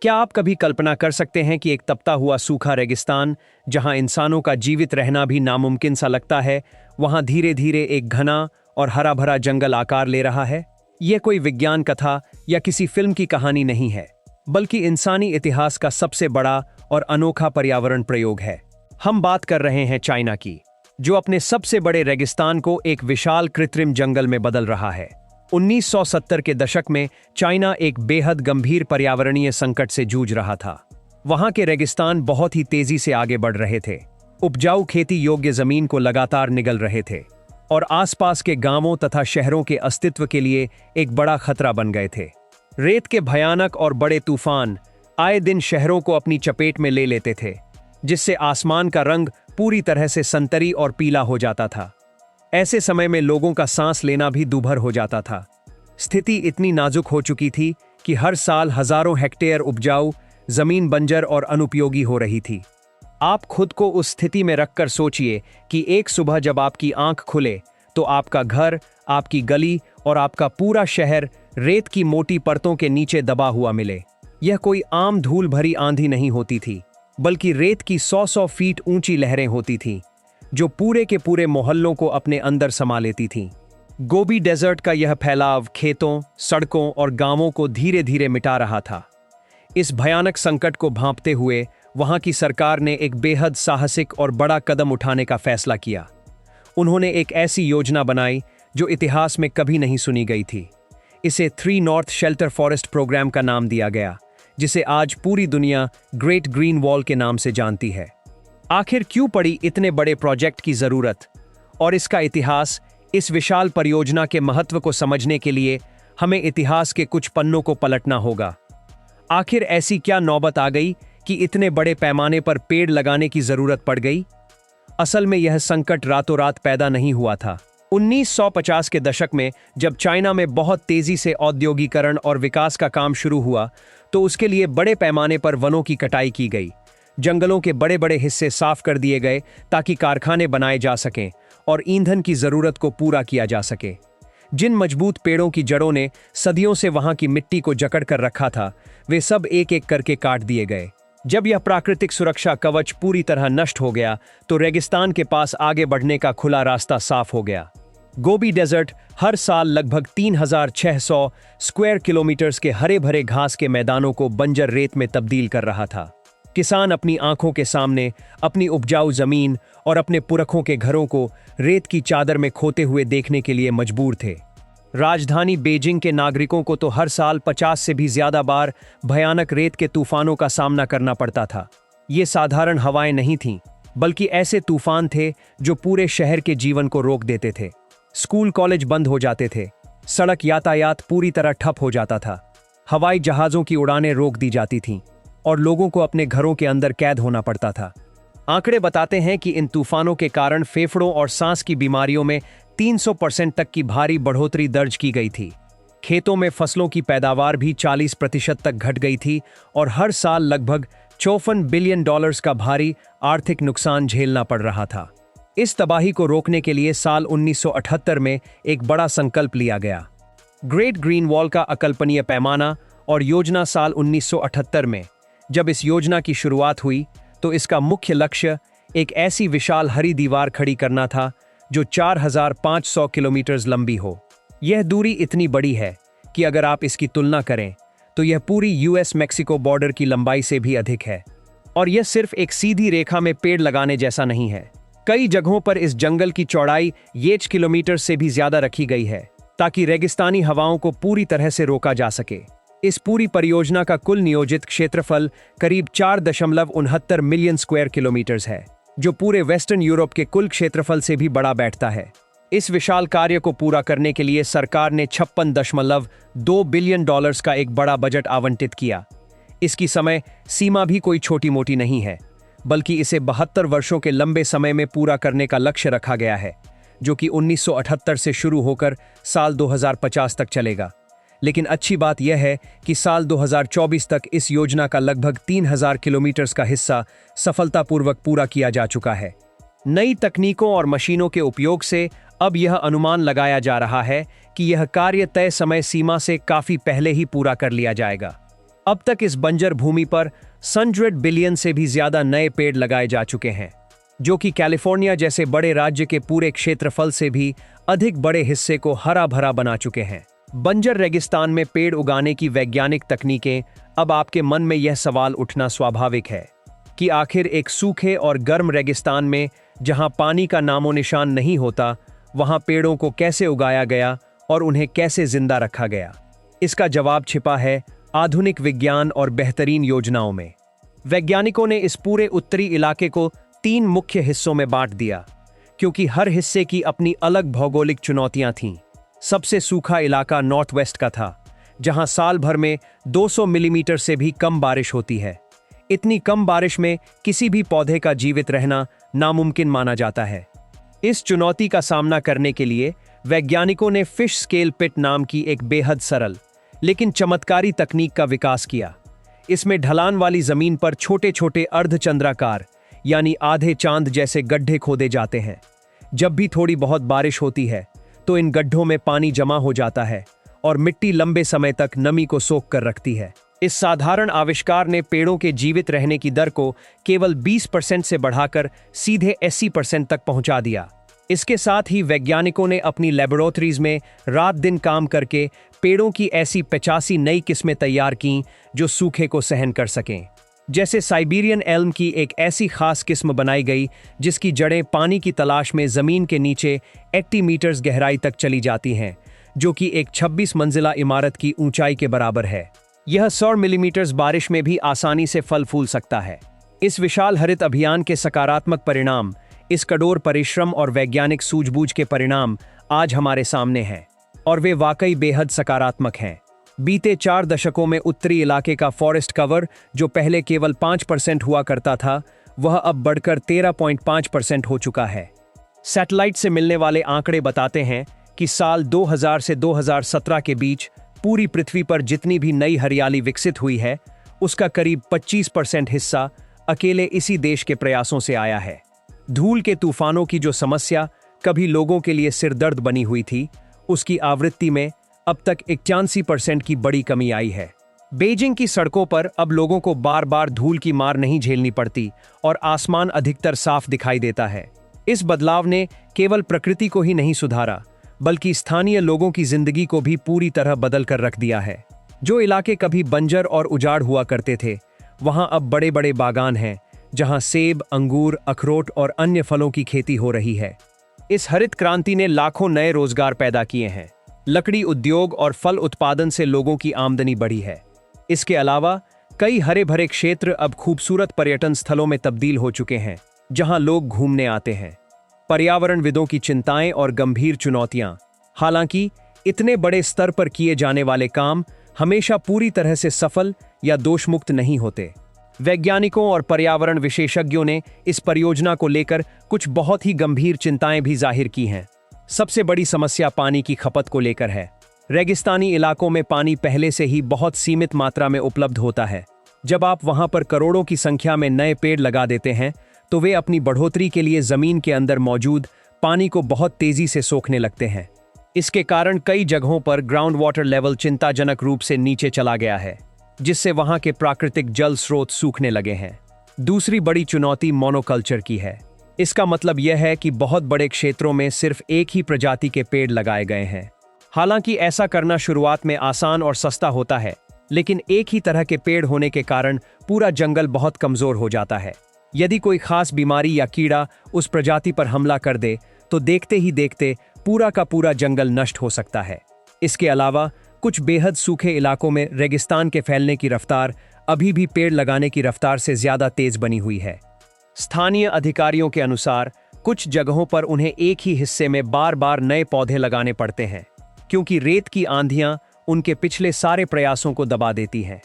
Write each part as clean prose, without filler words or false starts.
क्या आप कभी कल्पना कर सकते हैं कि एक तपता हुआ सूखा रेगिस्तान, जहां इंसानों का जीवित रहना भी नामुमकिन सा लगता है, वहां धीरे धीरे एक घना और हरा भरा जंगल आकार ले रहा है? यह कोई विज्ञान कथा या किसी फिल्म की कहानी नहीं है, बल्कि इंसानी इतिहास का सबसे बड़ा और अनोखा पर्यावरण प्रयोग है। हम बात कर रहे हैं चाइना की, जो अपने सबसे बड़े रेगिस्तान को एक विशाल कृत्रिम जंगल में बदल रहा है। 1970 के दशक में चाइना एक बेहद गंभीर पर्यावरणीय संकट से जूझ रहा था। वहां के रेगिस्तान बहुत ही तेजी से आगे बढ़ रहे थे, उपजाऊ खेती योग्य जमीन को लगातार निगल रहे थे और आसपास के गांवों तथा शहरों के अस्तित्व के लिए एक बड़ा खतरा बन गए थे। रेत के भयानक और बड़े तूफान आए दिन शहरों को अपनी चपेट में ले लेते थे, जिससे आसमान का रंग पूरी तरह से संतरी और पीला हो जाता था। ऐसे समय में लोगों का सांस लेना भी दूभर हो जाता था। स्थिति इतनी नाजुक हो चुकी थी कि हर साल हजारों हेक्टेयर उपजाऊ जमीन बंजर और अनुपयोगी हो रही थी। आप खुद को उस स्थिति में रखकर सोचिए कि एक सुबह जब आपकी आंख खुले तो आपका घर, आपकी गली और आपका पूरा शहर रेत की मोटी परतों के नीचे दबा हुआ मिले। यह कोई आम धूल भरी आंधी नहीं होती थी, बल्कि रेत की 100-100 फीट ऊंची लहरें होती थीं, जो पूरे के पूरे मोहल्लों को अपने अंदर समा लेती थीं। गोबी डेजर्ट का यह फैलाव खेतों, सड़कों और गांवों को धीरे धीरे मिटा रहा था। इस भयानक संकट को भांपते हुए वहां की सरकार ने एक बेहद साहसिक और बड़ा कदम उठाने का फैसला किया। उन्होंने एक ऐसी योजना बनाई जो इतिहास में कभी नहीं सुनी गई थी। इसे 3 नॉर्थ शेल्टर फॉरेस्ट प्रोग्राम का नाम दिया गया, जिसे आज पूरी दुनिया ग्रेट ग्रीन वॉल के नाम से जानती है। आखिर क्यों पड़ी इतने बड़े प्रोजेक्ट की जरूरत और इसका इतिहास? इस विशाल परियोजना के महत्व को समझने के लिए हमें इतिहास के कुछ पन्नों को पलटना होगा। आखिर ऐसी क्या नौबत आ गई कि इतने बड़े पैमाने पर पेड़ लगाने की जरूरत पड़ गई? असल में यह संकट रातों रात पैदा नहीं हुआ था। 1950 के दशक में जब चाइना में बहुत तेजी से औद्योगिकरण और विकास का काम शुरू हुआ, तो उसके लिए बड़े पैमाने पर वनों की कटाई की गई। जंगलों के बड़े बड़े हिस्से साफ कर दिए गए ताकि कारखाने बनाए जा सकें और ईंधन की जरूरत को पूरा किया जा सके। जिन मजबूत पेड़ों की जड़ों ने सदियों से वहां की मिट्टी को जकड़ कर रखा था, वे सब एक एक करके काट दिए गए। जब यह प्राकृतिक सुरक्षा कवच पूरी तरह नष्ट हो गया, तो रेगिस्तान के पास आगे बढ़ने का खुला रास्ता साफ हो गया। गोबी डेजर्ट हर साल लगभग 3600 स्क्वायर किलोमीटर्स के हरे भरे घास के मैदानों को बंजर रेत में तब्दील कर रहा था। किसान अपनी आंखों के सामने अपनी उपजाऊ जमीन और अपने पुरखों के घरों को रेत की चादर में खोते हुए देखने के लिए मजबूर थे। राजधानी बीजिंग के नागरिकों को तो हर साल 50 से भी ज्यादा बार भयानक रेत के तूफानों का सामना करना पड़ता था। ये साधारण हवाएं नहीं थीं, बल्कि ऐसे तूफान थे जो पूरे शहर के जीवन को रोक देते थे। स्कूल कॉलेज बंद हो जाते थे, सड़क यातायात पूरी तरह ठप हो जाता था, हवाई जहाजों की उड़ानें रोक दी जाती थीं और लोगों को अपने घरों के अंदर कैद होना पड़ता था। आंकड़े बताते हैं कि इन तूफानों के कारण फेफड़ों और सांस की बीमारियों में 300% तक की भारी बढ़ोतरी दर्ज की गई थी। खेतों में फसलों की पैदावार भी 40% तक घट गई थी और हर साल लगभग $54 बिलियन का भारी आर्थिक नुकसान झेलना पड़ रहा था। इस तबाही को रोकने के लिए साल 1978 में एक बड़ा संकल्प लिया गया। ग्रेट ग्रीन वॉल का अकल्पनीय पैमाना और योजना साल 1978 में जब इस योजना की शुरुआत हुई, तो इसका मुख्य लक्ष्य एक ऐसी विशाल हरी दीवार खड़ी करना था जो 4500 किलोमीटर लंबी हो। यह दूरी इतनी बड़ी है कि अगर आप इसकी तुलना करें तो यह पूरी यूएस मैक्सिको बॉर्डर की लंबाई से भी अधिक है। और यह सिर्फ एक सीधी रेखा में पेड़ लगाने जैसा नहीं है। कई जगहों पर इस जंगल की चौड़ाई 8 किलोमीटर से भी ज्यादा रखी गई है, ताकि रेगिस्तानी हवाओं को पूरी तरह से रोका जा सके। इस पूरी परियोजना का कुल नियोजित क्षेत्रफल करीब 4.69 मिलियन स्क्वायर किलोमीटर्स है, जो पूरे वेस्टर्न यूरोप के कुल क्षेत्रफल से भी बड़ा बैठता है। इस विशाल कार्य को पूरा करने के लिए सरकार ने $56.2 बिलियन का एक बड़ा बजट आवंटित किया। इसकी समय सीमा भी कोई छोटी मोटी नहीं है, बल्कि इसे 72 वर्षों के लंबे समय में पूरा करने का लक्ष्य रखा गया है, जो कि 1978 से शुरू होकर साल 2050 तक चलेगा। लेकिन अच्छी बात यह है कि साल 2024 तक इस योजना का लगभग 3000 किलोमीटर का हिस्सा सफलतापूर्वक पूरा किया जा चुका है। नई तकनीकों और मशीनों के उपयोग से अब यह अनुमान लगाया जा रहा है कि यह कार्य तय समय सीमा से काफी पहले ही पूरा कर लिया जाएगा। अब तक इस बंजर भूमि पर 100 बिलियन से भी ज्यादा नए पेड़ लगाए जा चुके हैं, जो कि कैलिफोर्निया जैसे बड़े राज्य के पूरे क्षेत्रफल से भी अधिक बड़े हिस्से को हरा भरा बना चुके हैं। बंजर रेगिस्तान में पेड़ उगाने की वैज्ञानिक तकनीकें। अब आपके मन में यह सवाल उठना स्वाभाविक है कि आखिर एक सूखे और गर्म रेगिस्तान में, जहां पानी का नामो निशान नहीं होता, वहां पेड़ों को कैसे उगाया गया और उन्हें कैसे जिंदा रखा गया। इसका जवाब छिपा है आधुनिक विज्ञान और बेहतरीन योजनाओं में। वैज्ञानिकों ने इस पूरे उत्तरी इलाके को 3 मुख्य हिस्सों में बांट दिया, क्योंकि हर हिस्से की अपनी अलग भौगोलिक चुनौतियां थीं। सबसे सूखा इलाका नॉर्थ वेस्ट का था, जहां साल भर में 200 मिलीमीटर से भी कम बारिश होती है। इतनी कम बारिश में किसी भी पौधे का जीवित रहना नामुमकिन माना जाता है। इस चुनौती का सामना करने के लिए वैज्ञानिकों ने फिश स्केल पिट नाम की एक बेहद सरल लेकिन चमत्कारी तकनीक का विकास किया। इसमें ढलान वाली जमीन पर छोटे छोटे अर्धचंद्राकार यानी आधे चांद जैसे गड्ढे खोदे जाते हैं। जब भी थोड़ी बहुत बारिश होती है तो इन गड्ढों में पानी जमा हो जाता है और मिट्टी लंबे समय तक नमी को सोख कर रखती है। इस साधारण आविष्कार ने पेड़ों के जीवित रहने की दर को केवल 20% से बढ़ाकर सीधे 80% तक पहुंचा दिया। इसके साथ ही वैज्ञानिकों ने अपनी लेबोरेटरीज में रात दिन काम करके पेड़ों की ऐसी 85 नई किस्में तैयार कीं जो सूखे को सहन कर सकें। जैसे साइबेरियन एल्म की एक ऐसी खास किस्म बनाई गई जिसकी जड़ें पानी की तलाश में जमीन के नीचे 80 मीटर्स गहराई तक चली जाती हैं, जो कि एक 26 मंजिला इमारत की ऊंचाई के बराबर है। यह 100 मिलीमीटर्स बारिश में भी आसानी से फल फूल सकता है। इस विशाल हरित अभियान के सकारात्मक परिणाम, इस कठोर परिश्रम और वैज्ञानिक सूझबूझ के परिणाम आज हमारे सामने हैं, और वे वाकई बेहद सकारात्मक हैं। बीते 4 दशकों में उत्तरी इलाके का फॉरेस्ट कवर, जो पहले केवल 5% हुआ करता था, वह अब बढ़कर 13.5% हो चुका है। सैटेलाइट से मिलने वाले आंकड़े बताते हैं कि साल 2000 से 2017 के बीच पूरी पृथ्वी पर जितनी भी नई हरियाली विकसित हुई है, उसका करीब 25% हिस्सा अकेले इसी देश के प्रयासों से आया है। धूल के तूफानों की जो समस्या कभी लोगों के लिए सिरदर्द बनी हुई थी, उसकी आवृत्ति में अब तक 81% की बड़ी कमी आई है। बीजिंग की सड़कों पर अब लोगों को बार बार धूल की मार नहीं झेलनी पड़ती और आसमान अधिकतर साफ दिखाई देता है। इस बदलाव ने केवल प्रकृति को ही नहीं सुधारा, बल्कि स्थानीय लोगों की जिंदगी को भी पूरी तरह बदल कर रख दिया है। जो इलाके कभी बंजर और उजाड़ हुआ करते थे, वहां अब बड़े बड़े बागान हैं, जहां सेब, अंगूर, अखरोट और अन्य फलों की खेती हो रही है। इस हरित क्रांति ने लाखों नए रोजगार पैदा किए हैं। लकड़ी उद्योग और फल उत्पादन से लोगों की आमदनी बढ़ी है। इसके अलावा कई हरे भरे क्षेत्र अब खूबसूरत पर्यटन स्थलों में तब्दील हो चुके हैं, जहां लोग घूमने आते हैं। पर्यावरणविदों की चिंताएं और गंभीर चुनौतियां। हालांकि इतने बड़े स्तर पर किए जाने वाले काम हमेशा पूरी तरह से सफल या दोषमुक्त नहीं होते। वैज्ञानिकों और पर्यावरण विशेषज्ञों ने इस परियोजना को लेकर कुछ बहुत ही गंभीर चिंताएं भी जाहिर की हैं। सबसे बड़ी समस्या पानी की खपत को लेकर है। रेगिस्तानी इलाकों में पानी पहले से ही बहुत सीमित मात्रा में उपलब्ध होता है। जब आप वहां पर करोड़ों की संख्या में नए पेड़ लगा देते हैं, तो वे अपनी बढ़ोतरी के लिए जमीन के अंदर मौजूद पानी को बहुत तेजी से सोखने लगते हैं। इसके कारण कई जगहों पर ग्राउंड वाटर लेवल चिंताजनक रूप से नीचे चला गया है, जिससे वहां के प्राकृतिक जल स्रोत सूखने लगे हैं। दूसरी बड़ी चुनौती मोनोकल्चर की है। इसका मतलब यह है कि बहुत बड़े क्षेत्रों में सिर्फ एक ही प्रजाति के पेड़ लगाए गए हैं। हालांकि ऐसा करना शुरुआत में आसान और सस्ता होता है, लेकिन एक ही तरह के पेड़ होने के कारण पूरा जंगल बहुत कमजोर हो जाता है। यदि कोई खास बीमारी या कीड़ा उस प्रजाति पर हमला कर दे, तो देखते ही देखते पूरा का पूरा जंगल नष्ट हो सकता है। इसके अलावा कुछ बेहद सूखे इलाकों में रेगिस्तान के फैलने की रफ्तार अभी भी पेड़ लगाने की रफ्तार से ज्यादा तेज बनी हुई है। स्थानीय अधिकारियों के अनुसार कुछ जगहों पर उन्हें एक ही हिस्से में बार बार नए पौधे लगाने पड़ते हैं, क्योंकि रेत की आंधियां उनके पिछले सारे प्रयासों को दबा देती हैं।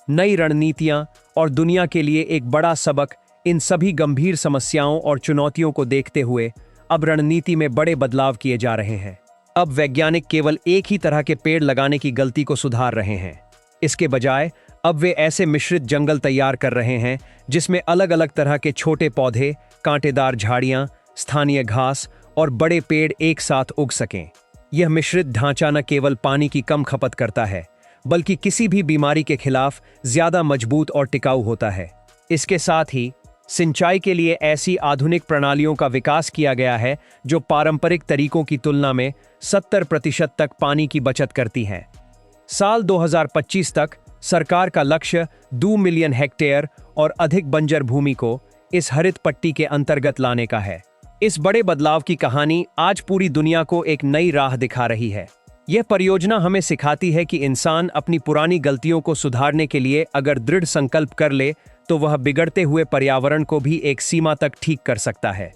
नई रणनीतियां और दुनिया के लिए एक बड़ा सबक। इन सभी गंभीर समस्याओं और चुनौतियों को देखते हुए अब रणनीति में बड़े बदलाव किए जा रहे हैं। अब वैज्ञानिक केवल एक ही तरह के पेड़ लगाने की गलती को सुधार रहे हैं। इसके बजाय अब वे ऐसे मिश्रित जंगल तैयार कर रहे हैं जिसमें अलग अलग तरह के छोटे पौधे, कांटेदार झाड़ियां, स्थानीय घास और बड़े पेड़ एक साथ उग सकें। यह मिश्रित ढांचा न केवल पानी की कम खपत करता है, बल्कि किसी भी बीमारी के खिलाफ ज्यादा मजबूत और टिकाऊ होता है। इसके साथ ही सिंचाई के लिए ऐसी आधुनिक प्रणालियों का विकास किया गया है जो पारंपरिक तरीकों की तुलना में 70% तक पानी की बचत करती हैं। साल 2025 तक सरकार का लक्ष्य 2 मिलियन हेक्टेयर और अधिक बंजर भूमि को इस हरित पट्टी के अंतर्गत लाने का है। इस बड़े बदलाव की कहानी आज पूरी दुनिया को एक नई राह दिखा रही है। यह परियोजना हमें सिखाती है कि इंसान अपनी पुरानी गलतियों को सुधारने के लिए अगर दृढ़ संकल्प कर ले तो वह बिगड़ते हुए पर्यावरण को भी एक सीमा तक ठीक कर सकता है।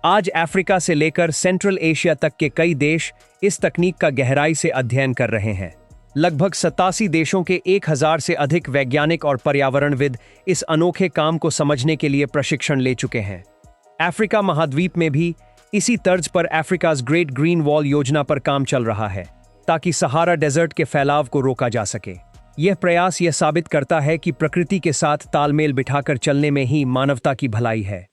आज अफ्रीका से लेकर सेंट्रल एशिया तक के कई देश इस तकनीक का गहराई से अध्ययन कर रहे हैं। लगभग 87 देशों के 1000 से अधिक वैज्ञानिक और पर्यावरणविद इस अनोखे काम को समझने के लिए प्रशिक्षण ले चुके हैं। अफ्रीका महाद्वीप में भी इसी तर्ज पर अफ्रीकाज ग्रेट ग्रीन वॉल योजना पर काम चल रहा है, ताकि सहारा डेजर्ट के फैलाव को रोका जा सके। यह प्रयास यह साबित करता है कि प्रकृति के साथ तालमेल बिठाकर चलने में ही मानवता की भलाई है।